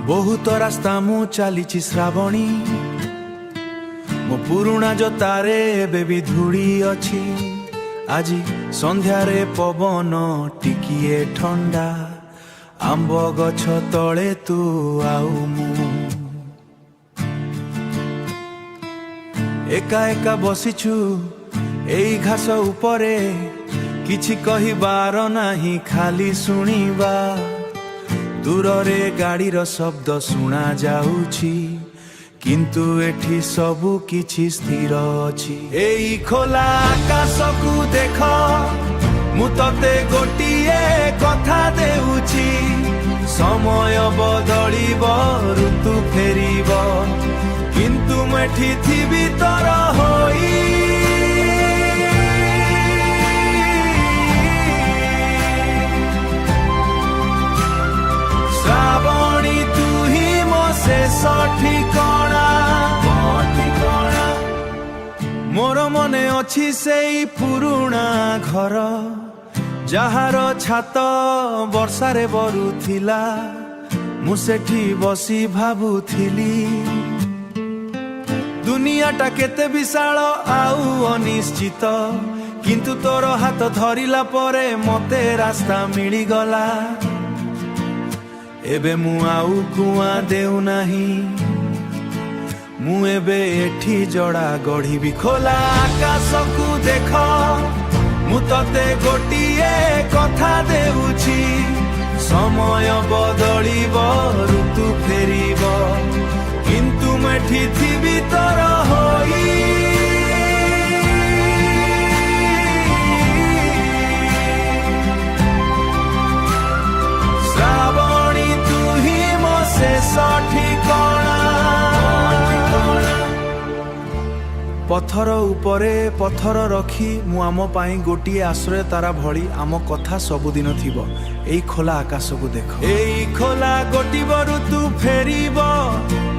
बहुत रास्ता मु चली श्रावणी मो पुराणा जोतारे एबे भी धूड़ी अच्छी आज संध्यारे पवन टिकिए ठंडा आंब गछ तले तू आउ मु एका एका बसिछु एई घास उपरे किछि कहिबार नाही खाली सुनिबा दूर रे गाड़ी रो शब्द सुना जाउछि किंतु एठी सबु किछि स्थिर अछि एई खोला आकाश को देख मु तते गोटिए कथा देउछि समय बदलिब ऋतु फेरिब किंतु मेठी थिबि तर होई श्रावणी तू ही मो शेष ठिकाना मोर मने अछि सेई पुरुणा घर जहार छात वर्षा रे बरुथिला मु सेठी बसी भाबुथिली दुनियाटा केते विशाल आउ अनिश्चित किंतु तोर हाथ धरिला परे मते रास्ता मिली गला एबे मु आउ कुआ देउ नाही मु एबे एठी जड़ा गढ़ी खोला आकाश को देख मु तते गोटिए कथा देउछि समय बदलिब ऋतु फेरिब किंतु मेठी थिबि तर होई श्रावणी तू ही मो शेष ठिकाना पत्थर उपरे पत्थर रखी मु आम पाई गोटिए आश्रय तारा भली आम कथा सबुदिन थिबो एई खोला आकाश को देख एई खोला गोटिब ऋतु फेरिब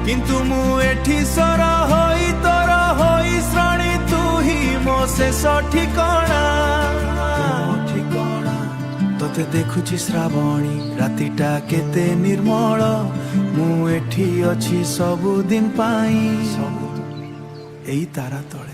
किंतु मु एठी सर होई तर होई श्रेणी तू ही मो शेष ठिकाना तते देखुछि श्रावणी रातिटा केते निर्मल मु एठी अछि सबुदिन पाई एई तारा तले।